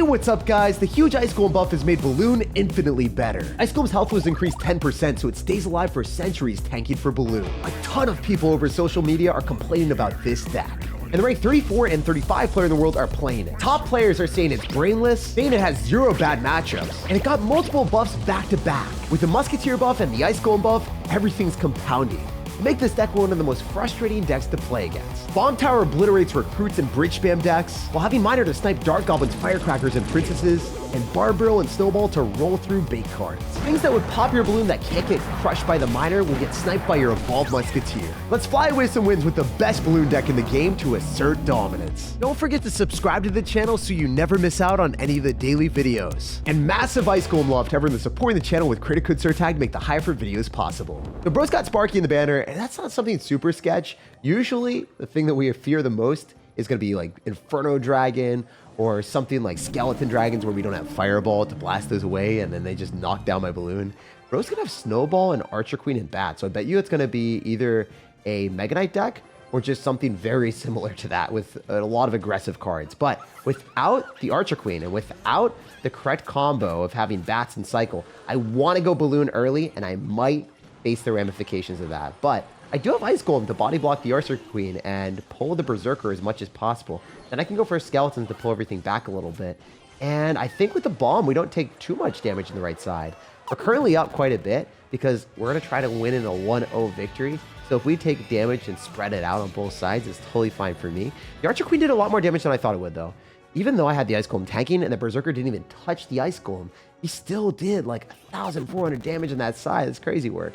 what's up guys? The huge Ice Golem buff has made Balloon infinitely better. Ice Golem's health was increased 10%, so it stays alive for centuries, tanking for Balloon. A ton of people over social media are complaining about this deck. And the rank 34 and 35 player in the world are playing it. Top players are saying it's brainless, saying it has zero bad matchups, and it got multiple buffs back to back. With the Musketeer buff and the Ice Golem buff, everything's compounding. Make this deck one of the most frustrating decks to play against. Bomb Tower obliterates recruits and bridge spam decks, while having Miner to snipe Dark Goblins, Firecrackers, and Princesses, and Barbarrel and Snowball to roll through bait cards. Things that would pop your Balloon that can't get crushed by the Miner will get sniped by your Evolved Musketeer. Let's fly away some wins with the best Balloon deck in the game to assert dominance. Don't forget to subscribe to the channel so you never miss out on any of the daily videos. And massive Ice Golem love to everyone that's supporting the channel with credit code SirTag to make the high effort videos possible. The bro's got Sparky in the banner, and that's not something super sketch. Usually, the thing that we fear the most is going to be like Inferno Dragon or something like Skeleton Dragons where we don't have Fireball to blast those away and then they just knock down my Balloon. Bro's going to have Snowball and Archer Queen and Bat, so I bet you it's going to be either a Mega Knight deck or just something very similar to that with a lot of aggressive cards. But without the Archer Queen and without the correct combo of having Bats and Cycle, I want to go Balloon early and I might face the ramifications of that. But I do have Ice Golem to body block the Archer Queen and pull the Berserker as much as possible. Then I can go for Skeletons to pull everything back a little bit. And I think with the Bomb, we don't take too much damage on the right side. We're currently up quite a bit because we're going to try to win in a 1-0 victory. So if we take damage and spread it out on both sides, it's totally fine for me. The Archer Queen did a lot more damage than I thought it would, though. Even though I had the Ice Golem tanking and the Berserker didn't even touch the Ice Golem, he still did like 1,400 damage on that side. It's crazy work.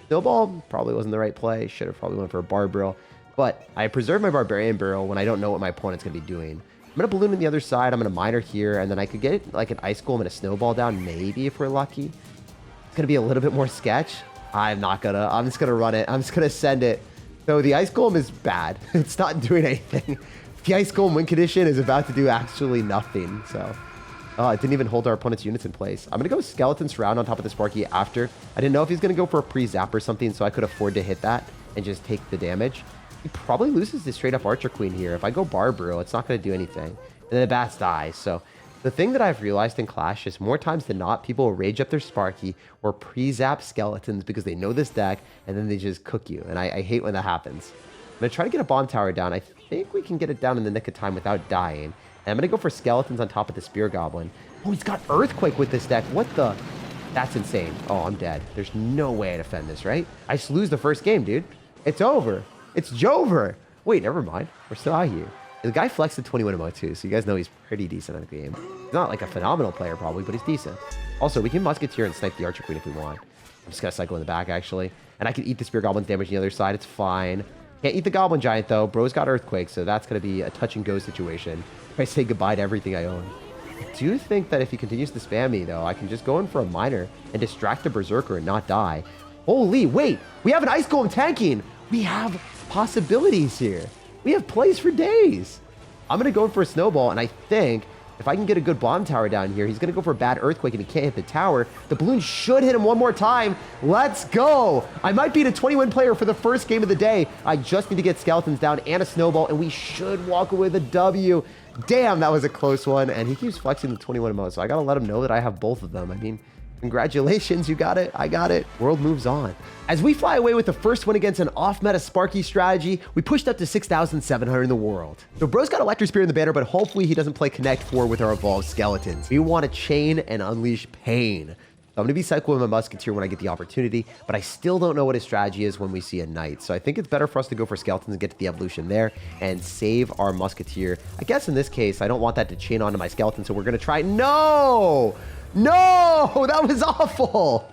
Snowball probably wasn't the right play. Should have probably went for a Barbarrel. But I preserve my Barbarian Barrel when I don't know what my opponent's going to be doing. I'm going to Balloon on the other side. I'm going to Miner here. And then I could get like an Ice Golem and a Snowball down, maybe if we're lucky. It's going to be a little bit more sketch. I'm not going to. I'm just going to run it. I'm just going to send it. So the Ice Golem is bad. It's not doing anything. The Ice Golem win condition is about to do actually nothing. So it didn't even hold our opponent's units in place. I'm going to go Skeleton Surround on top of the Sparky after. I didn't know if he's going to go for a pre-zap or something, so I could afford to hit that and just take the damage. He probably loses the straight-up Archer Queen here. If I go Barbarrel, it's not going to do anything. And then the Bats die. So the thing that I've realized in Clash is more times than not, people will rage up their Sparky or pre-zap Skeletons because they know this deck, and then they just cook you. And I hate when that happens. I'm going to try to get a Bomb Tower down. I think we can get it down in the nick of time without dying. And I'm going to go for Skeletons on top of the Spear Goblin. Oh, he's got Earthquake with this deck. What the? That's insane. Oh, I'm dead. There's no way I defend this, right? I just lose the first game, dude. It's over. It's Jover. Wait, never mind. We're still out here. The guy flexed the 21 MO too, so you guys know he's pretty decent at the game. He's not like a phenomenal player probably, but he's decent. Also, we can Musketeer and snipe the Archer Queen if we want. I'm just going to cycle in the back, actually. And I can eat the Spear Goblin's damage on the other side. It's fine. Can't eat the Goblin Giant, though. Bro's got Earthquake, so that's going to be a touch-and-go situation. I say goodbye to everything I own. I do think that if he continues to spam me, though, I can just go in for a Miner and distract the Berserker and not die. Holy, wait! We have an Ice Golem tanking! We have possibilities here. We have plays for days. I'm going to go in for a Snowball, and I think if I can get a good Bomb Tower down here, he's going to go for a bad Earthquake, and he can't hit the tower. The Balloon should hit him one more time. Let's go! I might beat a 20-win player for the first game of the day. I just need to get Skeletons down and a Snowball, and we should walk away with a W. Damn, that was a close one, and he keeps flexing the 21 MO, so I got to let him know that I have both of them. I mean, congratulations, you got it. I got it. World moves on. As we fly away with the first win against an off-meta Sparky strategy, we pushed up to 6,700 in the world. So bro's got Electric Spear in the banner, but hopefully he doesn't play Connect 4 with our Evolved Skeletons. We want to chain and unleash pain. So I'm going to be cycling my Musketeer when I get the opportunity, but I still don't know what his strategy is when we see a Knight. So I think it's better for us to go for Skeletons and get to the evolution there and save our Musketeer. I guess in this case, I don't want that to chain onto my Skeleton, so we're going to try... No! No! That was awful!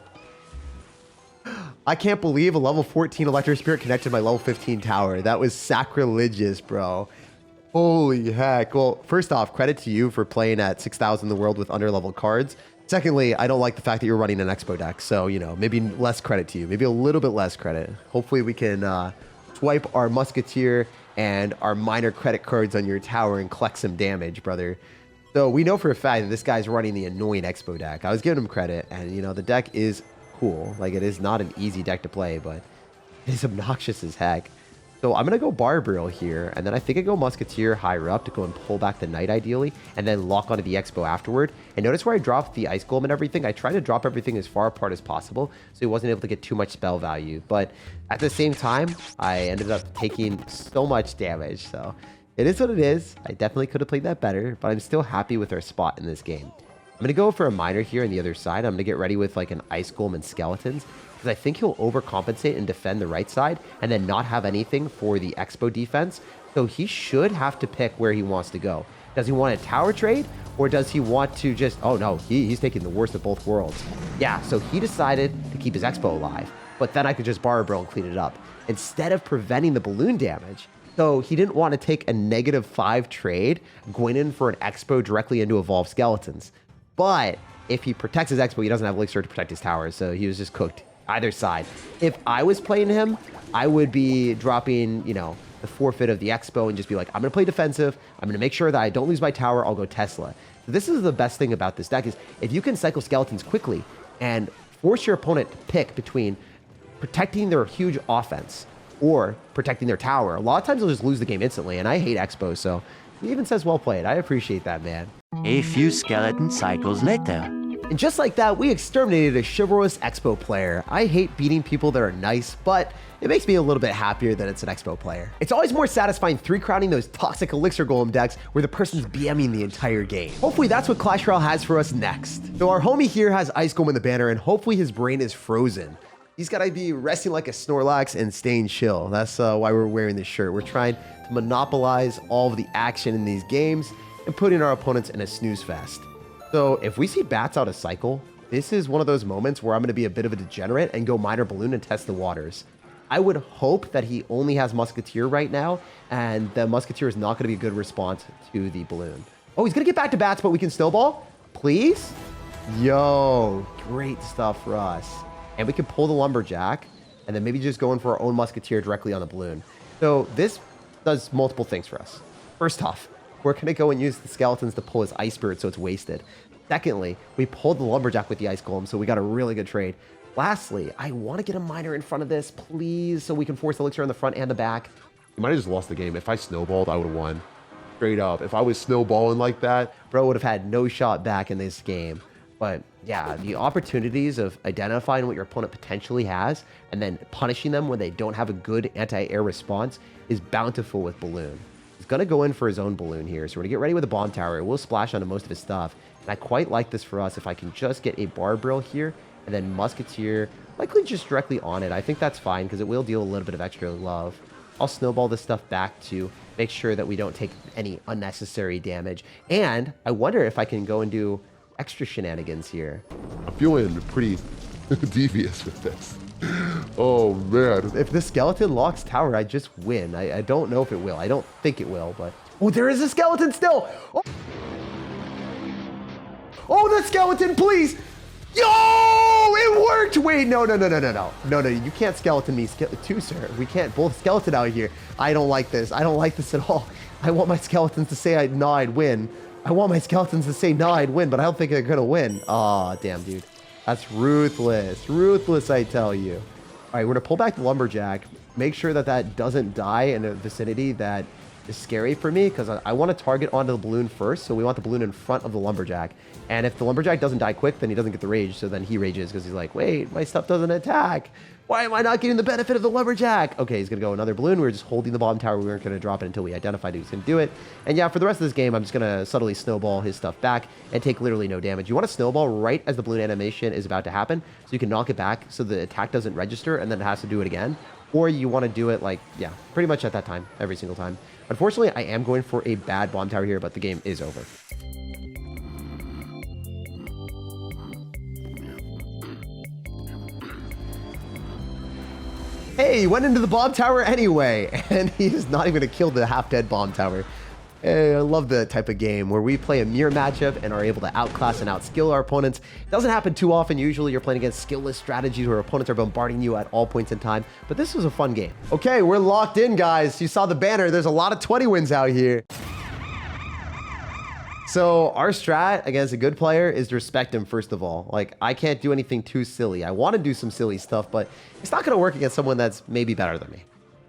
I can't believe a level 14 Electric Spirit connected to my level 15 tower. That was sacrilegious, bro. Holy heck. Well, first off, credit to you for playing at 6,000 in the world with underleveled cards. Secondly, I don't like the fact that you're running an Expo deck. So, you know, maybe less credit to you. Maybe a little bit less credit. Hopefully we can swipe our Musketeer and our minor credit cards on your tower and collect some damage, brother. So we know for a fact that this guy's running the annoying Expo deck. I was giving him credit, and, you know, the deck is cool. Like, it is not an easy deck to play, but it is obnoxious as heck. So I'm going to go Barbarial here, and then I think I go Musketeer higher up to go and pull back the Knight ideally, and then lock onto the Expo afterward. And notice where I dropped the Ice Golem and everything, I tried to drop everything as far apart as possible, so he wasn't able to get too much spell value. But at the same time, I ended up taking so much damage, so it is what it is. I definitely could have played that better, but I'm still happy with our spot in this game. I'm going to go for a Miner here on the other side. I'm going to get ready with like an Ice Golem and Skeletons, because I think he'll overcompensate and defend the right side and then not have anything for the Expo defense. So he should have to pick where he wants to go. Does he want a tower trade, or does he want to just, oh no, he's taking the worst of both worlds. Yeah, so he decided to keep his Expo alive, but then I could just Barber and clean it up instead of preventing the balloon damage. So he didn't want to take a -5 trade going in for an Expo directly into Evolved Skeletons. But if he protects his Expo, he doesn't have Elixir to protect his towers, so he was just cooked either side. If I was playing him, I would be dropping, you know, the forfeit of the Expo and just be like, I'm going to play defensive. I'm going to make sure that I don't lose my tower. I'll go Tesla. So this is the best thing about this deck is if you can cycle Skeletons quickly and force your opponent to pick between protecting their huge offense or protecting their tower, a lot of times they'll just lose the game instantly. And I hate Expo, so he even says well played. I appreciate that, man. A few skeleton cycles later. And just like that, we exterminated a chivalrous Expo player. I hate beating people that are nice, but it makes me a little bit happier that it's an Expo player. It's always more satisfying 3-crowning those toxic Elixir Golem decks where the person's BMing the entire game. Hopefully that's what Clash Royale has for us next. So our homie here has Ice Golem in the banner, and hopefully his brain is frozen. He's got to be resting like a Snorlax and staying chill. That's why we're wearing this shirt. We're trying to monopolize all of the action in these games and putting our opponents in a snooze fest. So if we see Bats out of cycle, this is one of those moments where I'm going to be a bit of a degenerate and go Miner Balloon and test the waters. I would hope that he only has Musketeer right now, and the Musketeer is not going to be a good response to the Balloon. Oh, he's going to get back to Bats, but we can snowball? Please? Yo, great stuff for us. And we can pull the Lumberjack, and then maybe just go in for our own Musketeer directly on the Balloon. So this does multiple things for us. First off, we're going to go and use the Skeletons to pull his Ice Spirit so it's wasted. Secondly, we pulled the Lumberjack with the Ice Golem, so we got a really good trade. Lastly, I want to get a Miner in front of this, please, so we can force Elixir on the front and the back. You might have just lost the game. If I snowballed, I would have won. Straight up. If I was snowballing like that, bro would have had no shot back in this game. But yeah, the opportunities of identifying what your opponent potentially has and then punishing them when they don't have a good anti-air response is bountiful with Balloon. He's going to go in for his own Balloon here. So we're going to get ready with a Bomb Tower. It will splash onto most of his stuff. And I quite like this for us if I can just get a Barbarial here and then Musketeer likely just directly on it. I think that's fine because it will deal a little bit of extra love. I'll snowball this stuff back to make sure that we don't take any unnecessary damage. And I wonder if I can go and do extra shenanigans here. I'm feeling pretty devious with this. Oh, man. If the Skeleton locks tower, I just win. I don't know if it will. I don't think it will, but... Oh, there is a Skeleton still! Oh, the Skeleton, please! Yo! It worked! Wait, no. No, you can't Skeleton me too, sir. We can't both Skeleton out here. I don't like this. I don't like this at all. I want my Skeletons to say I'd win. I want my Skeletons to say, nah, I'd win, but I don't think they're going to win. Aw, damn, dude. That's ruthless. Ruthless, I tell you. All right, we're going to pull back the Lumberjack. Make sure that that doesn't die in a vicinity that is scary for me, because I want to target onto the Balloon first, so we want the Balloon in front of the Lumberjack. And if the Lumberjack doesn't die quick, then he doesn't get the rage, so then he rages because he's like, wait, my stuff doesn't attack. Why am I not getting the benefit of the Lumberjack? Okay, he's going to go another Balloon. We were just holding the Bomb Tower. We weren't going to drop it until we identified he was going to do it. And yeah, for the rest of this game, I'm just going to subtly snowball his stuff back and take literally no damage. You want to snowball right as the Balloon animation is about to happen, so you can knock it back so the attack doesn't register and then it has to do it again. Or you want to do it like, yeah, pretty much at that time, every single time. Unfortunately, I am going for a bad Bomb Tower here, but the game is over. Hey, he went into the Bomb Tower anyway, and he is not even going to kill the half-dead Bomb Tower. Hey, I love the type of game where we play a mirror matchup and are able to outclass and outskill our opponents. It doesn't happen too often. Usually you're playing against skillless strategies where opponents are bombarding you at all points in time, but this was a fun game. Okay, we're locked in, guys. You saw the banner. There's a lot of 20 wins out here. So our strat against a good player is to respect him, first of all. Like, I can't do anything too silly. I want to do some silly stuff, but it's not going to work against someone that's maybe better than me.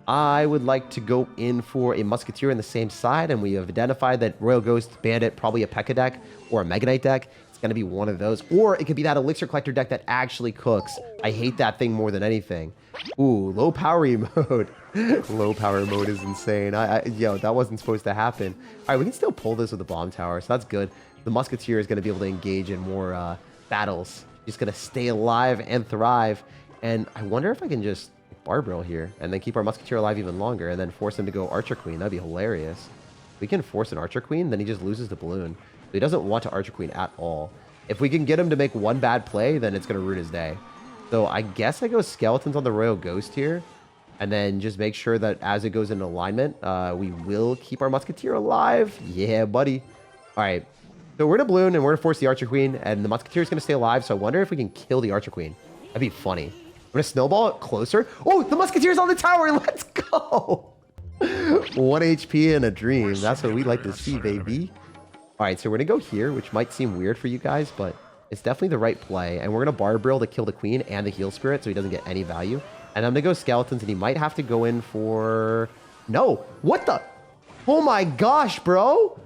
I would like to go in for a Musketeer in the same side, and we have identified that Royal Ghost, Bandit, probably a P.E.K.K.A deck or a Mega Knight deck. It's going to be one of those. Or it could be that Elixir Collector deck that actually cooks. I hate that thing more than anything. Ooh, low power mode. Low power mode is insane. Yo, that wasn't supposed to happen. All right, we can still pull this with the Bomb Tower, so that's good. The Musketeer is going to be able to engage in more battles. He's going to stay alive and thrive. And I wonder if I can just Barbarrel here and then keep our Musketeer alive even longer and then force him to go Archer Queen. That'd be hilarious. We can force an Archer Queen, then he just loses the balloon. So he doesn't want to Archer Queen at all. If we can get him to make one bad play, then it's going to ruin his day. So I guess I go Skeletons on the Royal Ghost here and then just make sure that as it goes into alignment, we will keep our Musketeer alive. Yeah, buddy. All right. So we're going to balloon and we're going to force the Archer Queen and the Musketeer is going to stay alive. So I wonder if we can kill the Archer Queen. That'd be funny. I'm going to snowball it closer. Oh, the Musketeer's on the tower. Let's go. 1 HP and a dream. That's what we like to see, baby. All right, so we're going to go here, which might seem weird for you guys, but it's definitely the right play. And we're going to Barbarrel to kill the Queen and the Heal Spirit so he doesn't get any value. And I'm going to go Skeletons, and he might have to go in for... No. What the... Oh my gosh, bro.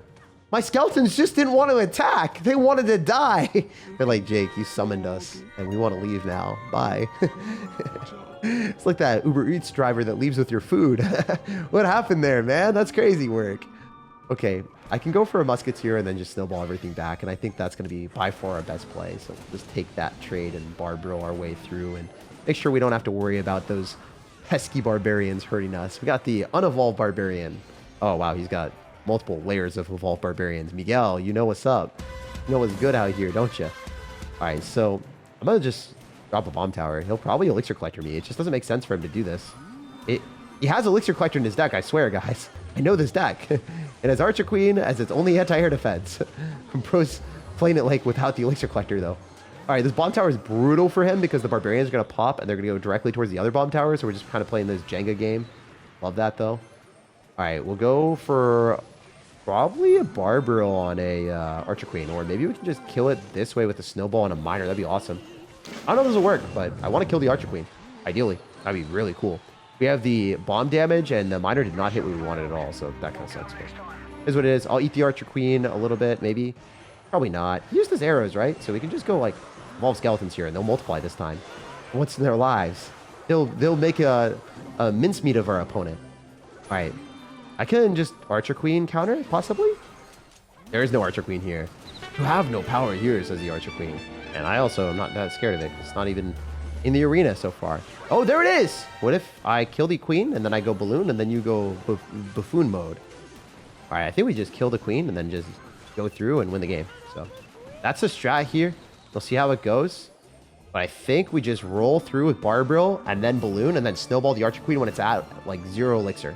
My Skeletons just didn't want to attack. They wanted to die. They're like, Jake, you summoned us, and we want to leave now. Bye. It's like that Uber Eats driver that leaves with your food. What happened there, man? That's crazy work. Okay, I can go for a Musketeer and then just snowball everything back, and I think that's going to be by far our best play. So just take that trade and Barbarrel our way through and make sure we don't have to worry about those pesky barbarians hurting us. We got the unevolved barbarian. Oh, wow, he's got multiple layers of evolved barbarians. Miguel, you know what's up. You know what's good out here, don't you? All right, so I'm going to just drop a Bomb Tower. He'll probably Elixir Collector me. It just doesn't make sense for him to do this. He has Elixir Collector in his deck, I swear, guys. I know this deck. It has Archer Queen as its only anti-air defense. I'm pros playing it like without the Elixir Collector, though. All right, this Bomb Tower is brutal for him because the Barbarians are going to pop and they're going to go directly towards the other Bomb Tower, so we're just kind of playing this Jenga game. Love that, though. All right, we'll go for... probably a Barbarrel on a Archer Queen, or maybe we can just kill it this way with a Snowball and a Miner. That'd be awesome. I don't know if this will work, but I want to kill the Archer Queen. Ideally, that'd be really cool. We have the bomb damage, and the Miner did not hit what we wanted at all, so that kind of sucks. But is what it is. I'll eat the Archer Queen a little bit, maybe. Probably not. He used his arrows, right? So we can just go, like, evolve Skeletons here, and they'll multiply this time. Once in their lives. They'll make a mincemeat of our opponent. All right. I can just Archer Queen counter, possibly? There is no Archer Queen here. You have no power here, says the Archer Queen. And I also am not that scared of it. It's not even in the arena so far. Oh, there it is! What if I kill the Queen, and then I go Balloon, and then you go Buffoon mode? All right, I think we just kill the Queen, and then just go through and win the game. So that's the strat here. We'll see how it goes. But I think we just roll through with Barbarrel, and then Balloon, and then Snowball the Archer Queen when it's at, like, 0 Elixir.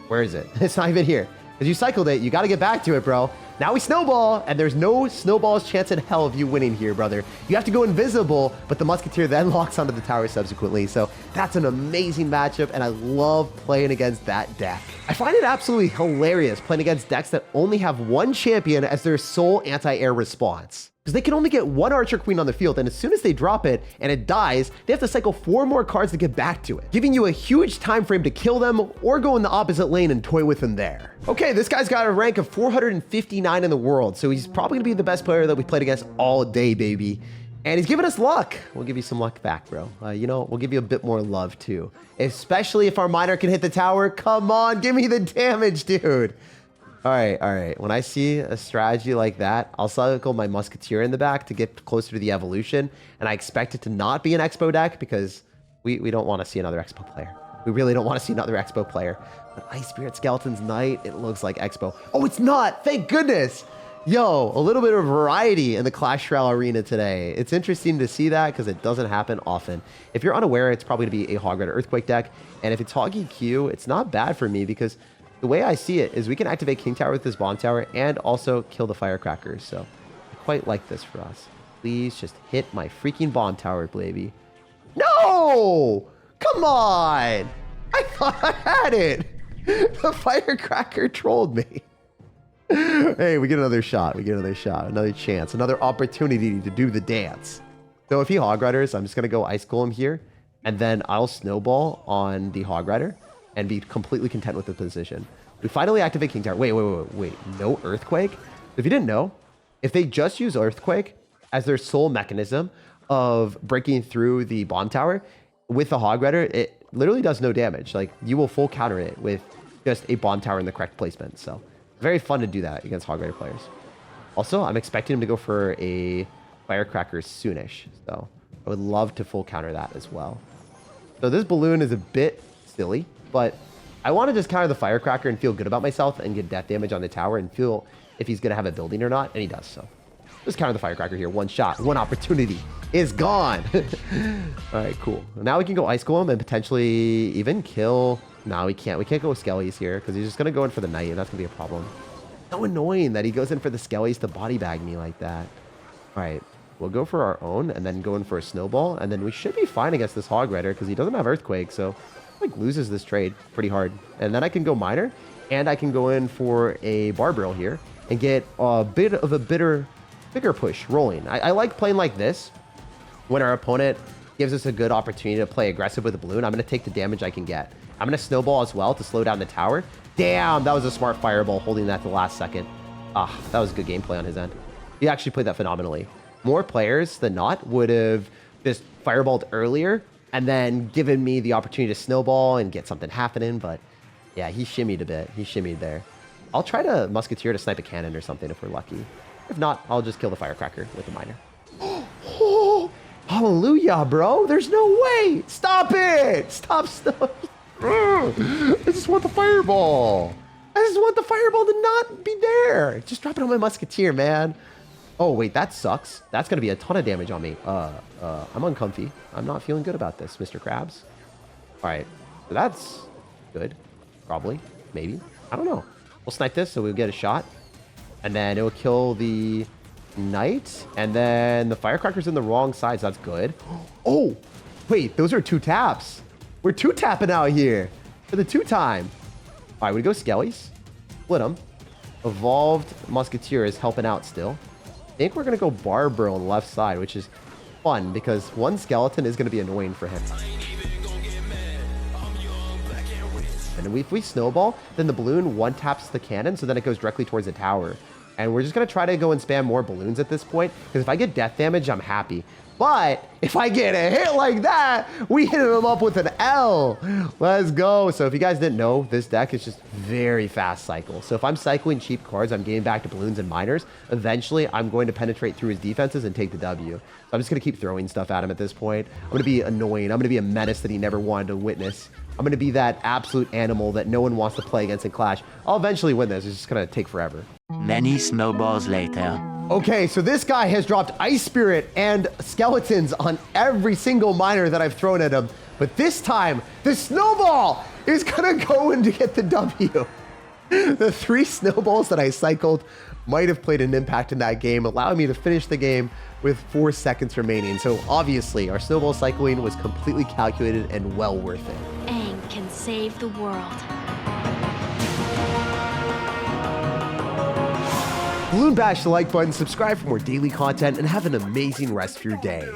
Where is it? It's not even here. Because you cycled it. You got to get back to it, bro. Now we snowball, and there's no snowball's chance in hell of you winning here, brother. You have to go invisible, but the Musketeer then locks onto the tower subsequently. So that's an amazing matchup, and I love playing against that deck. I find it absolutely hilarious playing against decks that only have one champion as their sole anti-air response. Because they can only get one Archer Queen on the field, and as soon as they drop it and it dies, they have to cycle 4 more cards to get back to it, giving you a huge time frame to kill them or go in the opposite lane and toy with them there. Okay, this guy's got a rank of 459 in the world, so he's probably gonna be the best player that we played against all day, baby. And he's giving us luck. We'll give you some luck back, bro. You know, we'll give you a bit more love too. Especially if our Miner can hit the tower. Come on, give me the damage, dude. All right. When I see a strategy like that, I'll cycle my Musketeer in the back to get closer to the evolution. And I expect it to not be an Expo deck because we don't want to see another Expo player. We really don't want to see another Expo player. But Ice Spirit Skeleton's Knight, it looks like Expo. Oh, it's not! Thank goodness! Yo, a little bit of variety in the Clash Royale arena today. It's interesting to see that because it doesn't happen often. If you're unaware, it's probably going to be a Hog Rider Earthquake deck. And if it's Hoggy Q, it's not bad for me because the way I see it is we can activate King Tower with this Bomb Tower and also kill the Firecrackers. So I quite like this for us. Please just hit my freaking Bomb Tower, baby. No! Come on! I thought I had it! The Firecracker trolled me. Hey, we get another shot. We get another shot. Another chance. Another opportunity to do the dance. So if he Hog Riders, I'm just going to go Ice Golem here. And then I'll Snowball on the Hog Rider. and be completely content with the position. We finally activate King Tower. Wait. No Earthquake? If you didn't know, if they just use Earthquake as their sole mechanism of breaking through the bomb tower with the Hog Rider, it literally does no damage. Like, you will full counter it with just a bomb tower in the correct placement. So very fun to do that against Hog Rider players. Also, I'm expecting him to go for a Firecracker soonish. So I would love to full counter that as well. So this balloon is a bit silly, but I want to just counter the Firecracker and feel good about myself and get death damage on the tower and feel if he's going to have a building or not, and he does. So just counter the Firecracker here. One shot, one opportunity is gone. All right, cool. Now we can go Ice Golem and potentially even kill... No, we can't. We can't go with Skellies here because he's just going to go in for the Knight, and that's going to be a problem. So annoying that he goes in for the Skellies to body bag me like that. All right, we'll go for our own and then go in for a Snowball, and then we should be fine against this Hog Rider because he doesn't have Earthquake, so like loses this trade pretty hard. And then I can go Miner, and I can go in for a Barbarrel here and get a bit of a bigger push rolling. I like playing like this when our opponent gives us a good opportunity to play aggressive with a balloon. I'm going to take the damage I can get. I'm going to Snowball as well to slow down the tower. Damn, that was a smart Fireball holding that the last second. Ah, that was good gameplay on his end. He actually played that phenomenally. More players than not would have just Fireballed earlier and then given me the opportunity to Snowball and get something happening, but yeah, he shimmied a bit. He shimmied there. I'll try to Musketeer to snipe a cannon or something if we're lucky. If not, I'll just kill the Firecracker with the Miner. Oh, hallelujah, bro. There's no way. Stop it. Stop. I just want the Fireball. I just want the Fireball to not be there. Just drop it on my Musketeer, man. Oh, wait, that sucks. That's going to be a ton of damage on me. I'm uncomfy. I'm not feeling good about this, Mr. Krabs. All right, so that's good. Probably, maybe. I don't know. We'll snipe this so we'll get a shot. And then it will kill the Knight. And then the Firecracker's in the wrong side, so that's good. Oh, wait, those are 2 taps. We're 2-tapping out here for the 2-time. All right, we go Skellies. Split them. Evolved Musketeer is helping out still. I think we're going to go Barbarrel on the left side, which is fun because one skeleton is going to be annoying for him. And if we Snowball, then the balloon 1-taps the cannon, so then it goes directly towards the tower. And we're just going to try to go and spam more balloons at this point, because if I get death damage, I'm happy. But if I get a hit like that, we hit him up with an L. Let's go. So if you guys didn't know, this deck is just very fast cycle. So if I'm cycling cheap cards, I'm getting back to balloons and miners. Eventually, I'm going to penetrate through his defenses and take the W. So I'm just going to keep throwing stuff at him at this point. I'm going to be annoying. I'm going to be a menace that he never wanted to witness. I'm going to be that absolute animal that no one wants to play against in Clash. I'll eventually win this. It's just going to take forever. Many snowballs later. Okay, so this guy has dropped Ice Spirit and skeletons on every single miner that I've thrown at him. But this time, the Snowball is going to go in to get the W. The 3 snowballs that I cycled might have played an impact in that game, allowing me to finish the game with 4 seconds remaining. So obviously, our snowball cycling was completely calculated and well worth it. Aang can save the world. Balloon bash the like button, subscribe for more daily content, and have an amazing rest of your day.